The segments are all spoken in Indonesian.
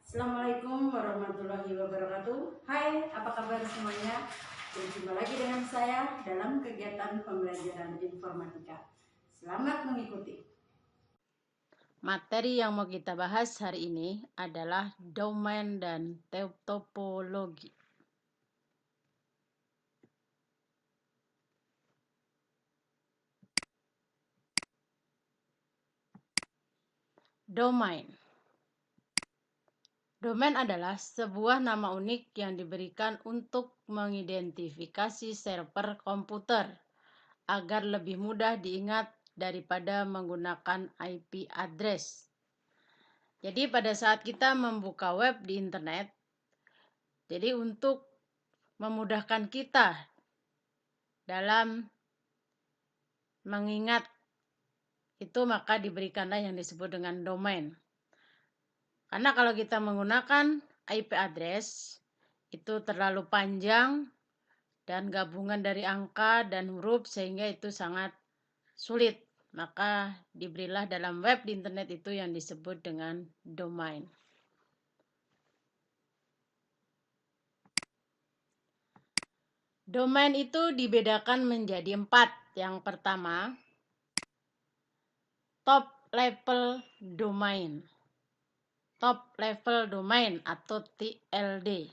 Assalamualaikum warahmatullahi wabarakatuh. Hai, apa kabar semuanya? Berjumpa lagi dengan saya dalam kegiatan pembelajaran informatika. Selamat mengikuti. Materi yang mau kita bahas hari ini adalah domain dan topologi. Domain. Domain adalah sebuah nama unik yang diberikan untuk mengidentifikasi server komputer agar lebih mudah diingat daripada menggunakan IP address. Jadi pada saat kita membuka web di internet, jadi untuk memudahkan kita dalam mengingat itu, maka diberikanlah yang disebut dengan domain. Karena kalau kita menggunakan IP address itu terlalu panjang dan gabungan dari angka dan huruf sehingga itu sangat sulit. Maka diberilah dalam web di internet itu yang disebut dengan domain. Domain itu dibedakan menjadi 4. Yang pertama, top level domain. Top level domain atau TLD.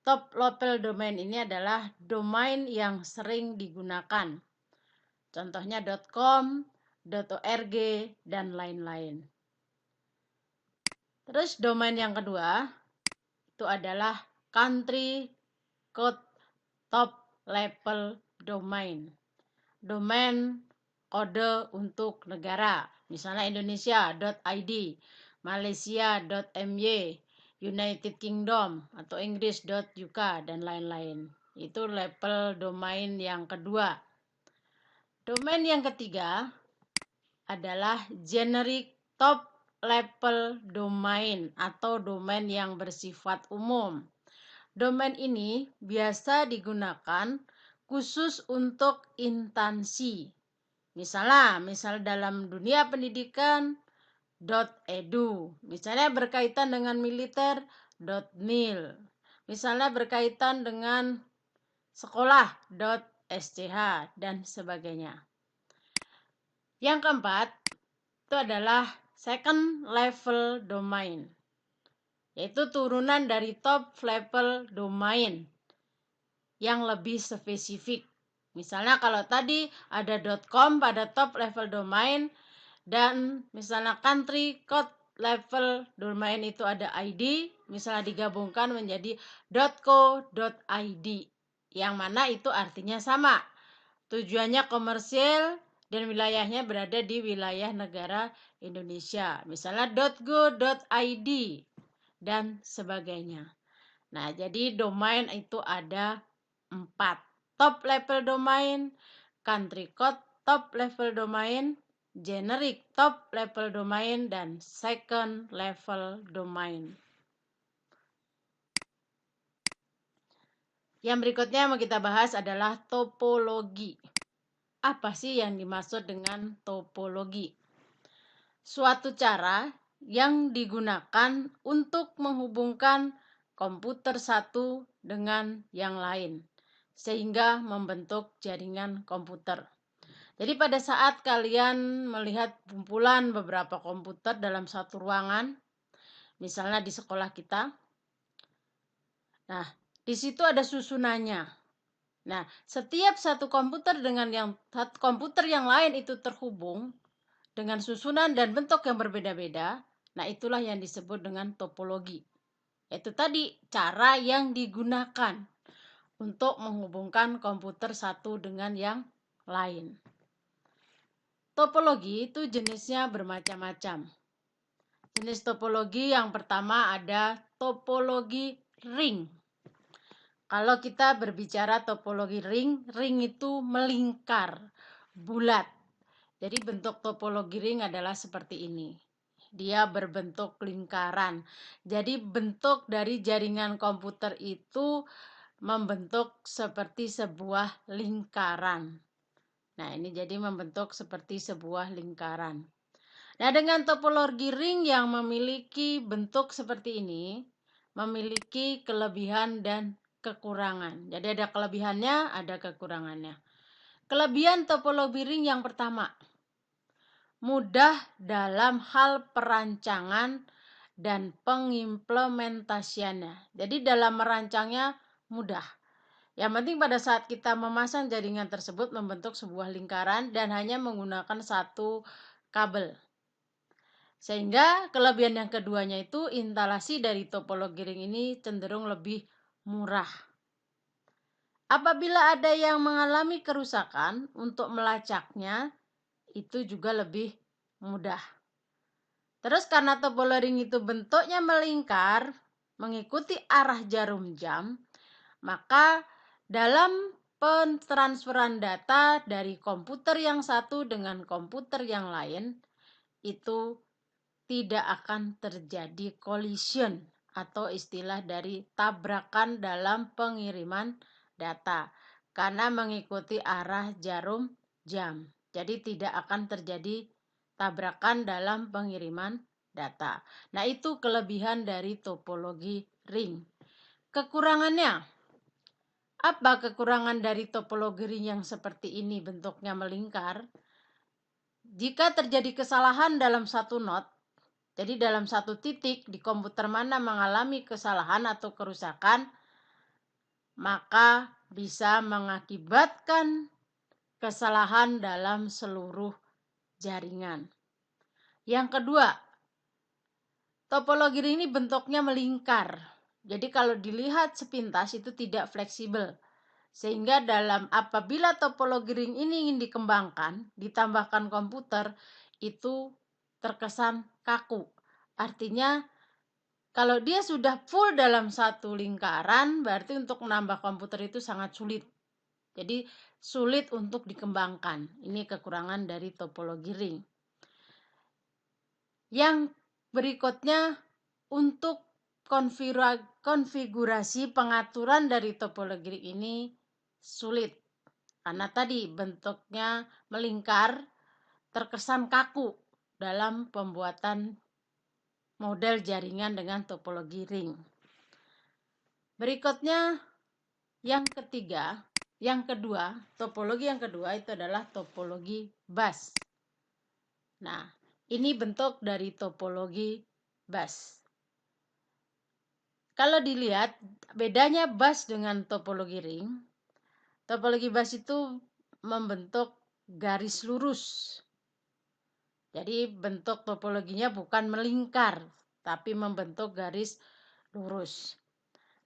Top level domain ini adalah domain yang sering digunakan. Contohnya .com, .org, dan lain-lain. Terus domain yang kedua itu adalah country code top level domain. Domain kode untuk negara, misalnya Indonesia.id, Malaysia.my, United Kingdom atau Inggris.uk dan lain-lain. Itu level domain yang kedua. Domain yang ketiga adalah generic top level domain atau domain yang bersifat umum. Domain ini biasa digunakan khusus untuk instansi. Misal dalam dunia pendidikan .edu, misalnya berkaitan dengan militer .mil, misalnya berkaitan dengan sekolah .sch dan sebagainya. Yang keempat itu adalah second level domain, yaitu turunan dari top level domain yang lebih spesifik. Misalnya kalau tadi ada .com pada top level domain dan misalnya country code level domain itu ada ID, misalnya digabungkan menjadi .co.id, yang mana itu artinya sama. Tujuannya komersil dan wilayahnya berada di wilayah negara Indonesia. Misalnya .go.id dan sebagainya. Nah, jadi domain itu ada 4. Top level domain, country code top level domain, generic top level domain, dan second level domain. Yang berikutnya yang mau kita bahas adalah topologi. Apa sih yang dimaksud dengan topologi? Suatu cara yang digunakan untuk menghubungkan komputer satu dengan yang lain, sehingga membentuk jaringan komputer. Jadi pada saat kalian melihat kumpulan beberapa komputer dalam satu ruangan, misalnya di sekolah kita, nah di situ ada susunannya. Nah, setiap satu komputer dengan satu komputer yang lain itu terhubung dengan susunan dan bentuk yang berbeda-beda. Nah, itulah yang disebut dengan topologi. Itu tadi cara yang digunakan untuk menghubungkan komputer satu dengan yang lain. Topologi itu jenisnya bermacam-macam. Jenis topologi yang pertama ada topologi ring. Kalau kita berbicara topologi ring, ring itu melingkar, bulat. Jadi bentuk topologi ring adalah seperti ini. Dia berbentuk lingkaran. Jadi bentuk dari jaringan komputer itu membentuk seperti sebuah lingkaran. Nah, ini jadi membentuk seperti sebuah lingkaran. Nah, dengan topologi ring yang memiliki bentuk seperti ini, memiliki kelebihan dan kekurangan. Jadi ada kelebihannya, ada kekurangannya. Kelebihan topologi ring yang pertama, mudah dalam hal perancangan dan pengimplementasiannya. Jadi dalam merancangnya mudah. Yang penting pada saat kita memasang jaringan tersebut membentuk sebuah lingkaran dan hanya menggunakan satu kabel. Sehingga kelebihan yang keduanya itu instalasi dari topologi ring ini cenderung lebih murah. Apabila ada yang mengalami kerusakan untuk melacaknya, itu juga lebih mudah. Terus karena topologi ring itu bentuknya melingkar, mengikuti arah jarum jam, maka dalam pentransferan data dari komputer yang satu dengan komputer yang lain, itu tidak akan terjadi collision atau istilah dari tabrakan dalam pengiriman data karena mengikuti arah jarum jam. Jadi tidak akan terjadi tabrakan dalam pengiriman data. Nah, itu kelebihan dari topologi ring. Kekurangannya, apa kekurangan dari topologi ring yang seperti ini bentuknya melingkar? Jika terjadi kesalahan dalam satu not, jadi dalam satu titik di komputer mana mengalami kesalahan atau kerusakan, maka bisa mengakibatkan kesalahan dalam seluruh jaringan. Yang kedua, topologi ring ini bentuknya melingkar. Jadi kalau dilihat sepintas itu tidak fleksibel. Sehingga apabila topologi ring ini ingin dikembangkan, ditambahkan komputer, itu terkesan kaku. Artinya kalau dia sudah full dalam satu lingkaran, berarti untuk menambah komputer itu sangat sulit. Jadi sulit untuk dikembangkan. Ini kekurangan dari topologi ring. Yang berikutnya, untuk konfigurasi pengaturan dari topologi ring ini sulit. Karena tadi bentuknya melingkar, terkesan kaku dalam pembuatan model jaringan dengan topologi ring. Berikutnya yang kedua, topologi yang kedua itu adalah topologi bus. Nah, ini bentuk dari topologi bus. Kalau dilihat bedanya bus dengan topologi ring, topologi bus itu membentuk garis lurus. Jadi bentuk topologinya bukan melingkar, tapi membentuk garis lurus.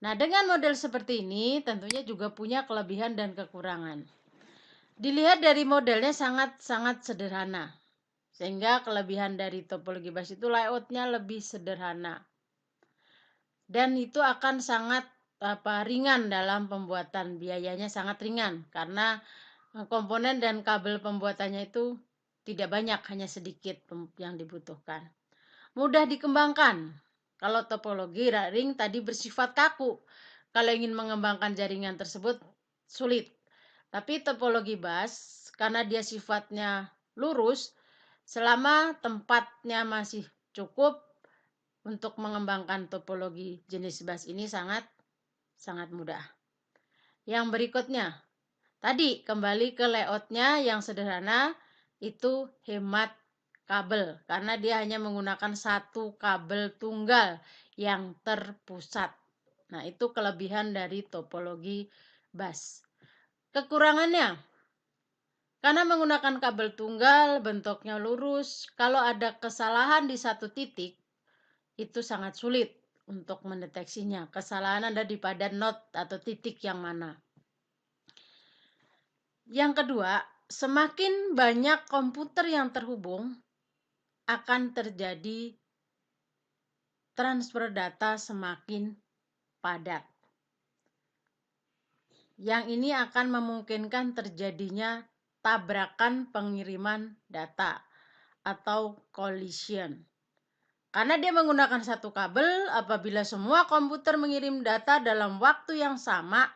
Nah, dengan model seperti ini tentunya juga punya kelebihan dan kekurangan. Dilihat dari modelnya sangat-sangat sederhana. Sehingga kelebihan dari topologi bus itu layoutnya lebih sederhana. Dan itu akan sangat ringan dalam pembuatan, biayanya sangat ringan karena komponen dan kabel pembuatannya itu tidak banyak, hanya sedikit yang dibutuhkan. Mudah dikembangkan. Kalau topologi ring tadi bersifat kaku. Kalau ingin mengembangkan jaringan tersebut sulit. Tapi topologi bus karena dia sifatnya lurus, selama tempatnya masih cukup untuk mengembangkan topologi jenis bus ini sangat mudah. Yang berikutnya, tadi kembali ke layoutnya yang sederhana, itu hemat kabel karena dia hanya menggunakan satu kabel tunggal yang terpusat. Nah, itu kelebihan dari topologi bus. Kekurangannya, karena menggunakan kabel tunggal, bentuknya lurus, kalau ada kesalahan di satu titik, itu sangat sulit untuk mendeteksinya. Kesalahan ada di pada not atau titik yang mana. Yang kedua, semakin banyak komputer yang terhubung, akan terjadi transfer data semakin padat. Yang ini akan memungkinkan terjadinya tabrakan pengiriman data atau collision. Karena dia menggunakan satu kabel, apabila semua komputer mengirim data dalam waktu yang sama,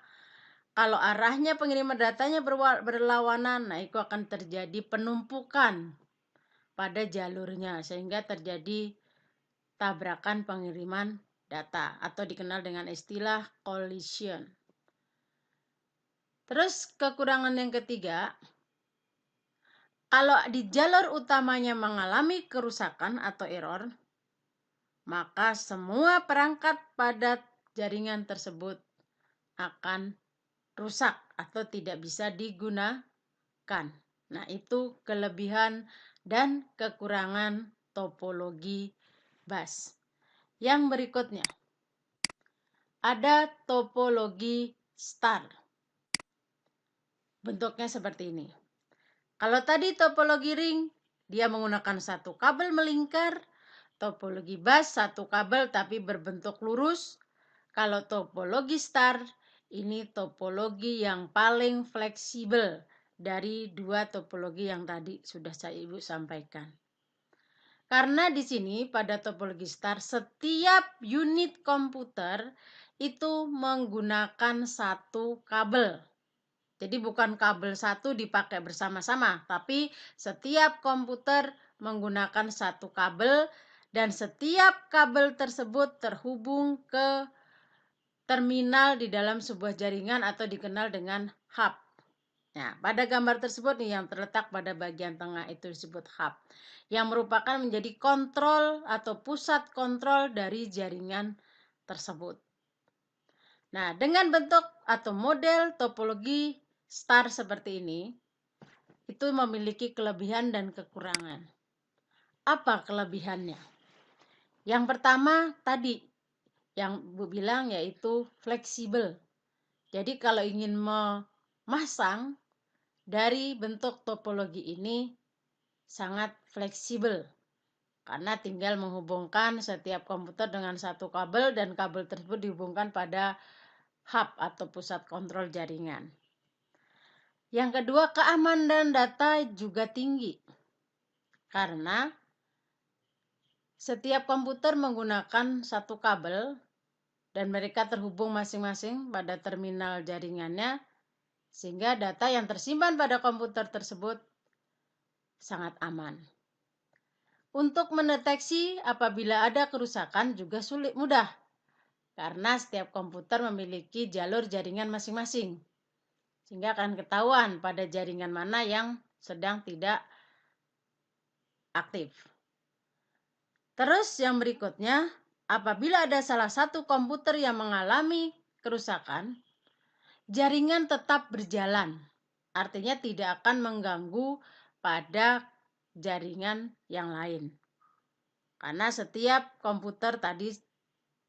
kalau arahnya pengiriman datanya berlawanan, nah itu akan terjadi penumpukan pada jalurnya sehingga terjadi tabrakan pengiriman data atau dikenal dengan istilah collision. Terus kekurangan yang ketiga, kalau di jalur utamanya mengalami kerusakan atau error, maka semua perangkat pada jaringan tersebut akan rusak atau tidak bisa digunakan. Nah, itu kelebihan dan kekurangan topologi bus. Yang berikutnya, ada topologi star. Bentuknya seperti ini. Kalau tadi topologi ring, dia menggunakan satu kabel melingkar. Topologi bus, satu kabel tapi berbentuk lurus. Kalau topologi star, ini topologi yang paling fleksibel dari dua topologi yang tadi sudah Ibu sampaikan. Karena di sini pada topologi star, setiap unit komputer itu menggunakan satu kabel. Jadi bukan kabel satu dipakai bersama-sama, tapi setiap komputer menggunakan satu kabel dan setiap kabel tersebut terhubung ke terminal di dalam sebuah jaringan atau dikenal dengan hub. Nah, pada gambar tersebut nih yang terletak pada bagian tengah itu disebut hub, yang merupakan menjadi kontrol atau pusat kontrol dari jaringan tersebut. Nah, dengan bentuk atau model topologi star seperti ini, itu memiliki kelebihan dan kekurangan. Apa kelebihannya? Yang pertama tadi, yang Bu bilang yaitu fleksibel. Jadi kalau ingin memasang dari bentuk topologi ini sangat fleksibel. Karena tinggal menghubungkan setiap komputer dengan satu kabel dan kabel tersebut dihubungkan pada hub atau pusat kontrol jaringan. Yang kedua, keamanan data juga tinggi. Karena setiap komputer menggunakan satu kabel dan mereka terhubung masing-masing pada terminal jaringannya, sehingga data yang tersimpan pada komputer tersebut sangat aman. Untuk mendeteksi apabila ada kerusakan juga mudah, karena setiap komputer memiliki jalur jaringan masing-masing. Sehingga akan ketahuan pada jaringan mana yang sedang tidak aktif. Terus yang berikutnya, apabila ada salah satu komputer yang mengalami kerusakan, jaringan tetap berjalan. Artinya tidak akan mengganggu pada jaringan yang lain. Karena setiap komputer tadi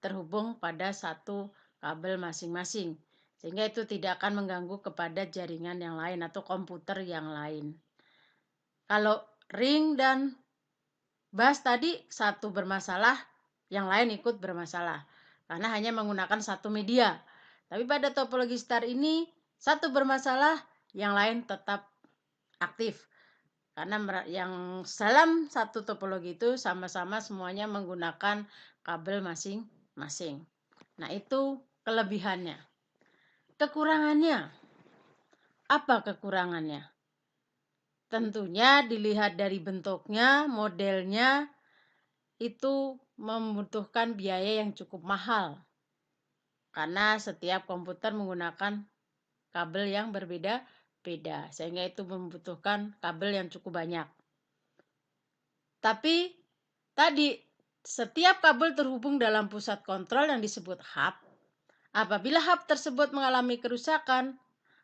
terhubung pada satu kabel masing-masing. Sehingga itu tidak akan mengganggu kepada jaringan yang lain atau komputer yang lain. Kalau ring dan bus tadi satu bermasalah, yang lain ikut bermasalah. Karena hanya menggunakan satu media. Tapi pada topologi star ini, satu bermasalah, yang lain tetap aktif. Karena yang dalam satu topologi itu sama-sama semuanya menggunakan kabel masing-masing. Nah, itu kelebihannya. Kekurangannya, apa kekurangannya? Tentunya dilihat dari bentuknya, modelnya, itu membutuhkan biaya yang cukup mahal. Karena setiap komputer menggunakan kabel yang berbeda-beda, sehingga itu membutuhkan kabel yang cukup banyak. Tapi tadi setiap kabel terhubung dalam pusat kontrol yang disebut hub. Apabila hub tersebut mengalami kerusakan,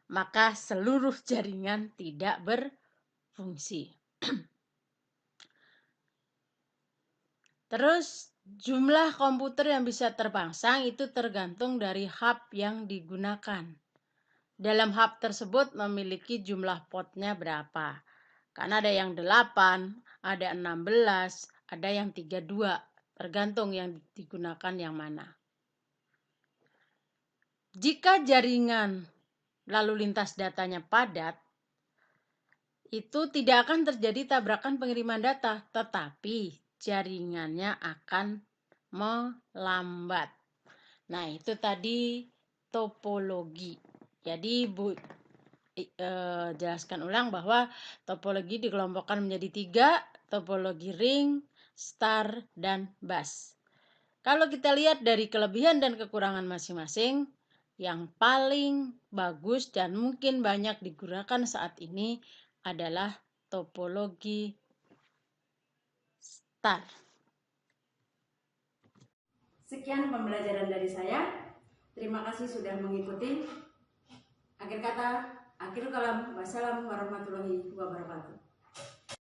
maka seluruh jaringan tidak berfungsi. Terus jumlah komputer yang bisa terpasang itu tergantung dari hub yang digunakan. Dalam hub tersebut memiliki jumlah portnya berapa. Karena ada yang 8, ada 16, ada yang 32. Tergantung yang digunakan yang mana. Jika jaringan lalu lintas datanya padat, itu tidak akan terjadi tabrakan pengiriman data, tetapi jaringannya akan melambat. Nah, itu tadi topologi. Jadi Bu jelaskan ulang bahwa topologi dikelompokkan menjadi 3, topologi ring, star, dan bus. Kalau kita lihat dari kelebihan dan kekurangan masing-masing, yang paling bagus dan mungkin banyak digunakan saat ini adalah topologi star. Sekian pembelajaran dari saya. Terima kasih sudah mengikuti. Akhir kata, akhirul kalam. Wassalamu warahmatullahi wabarakatuh.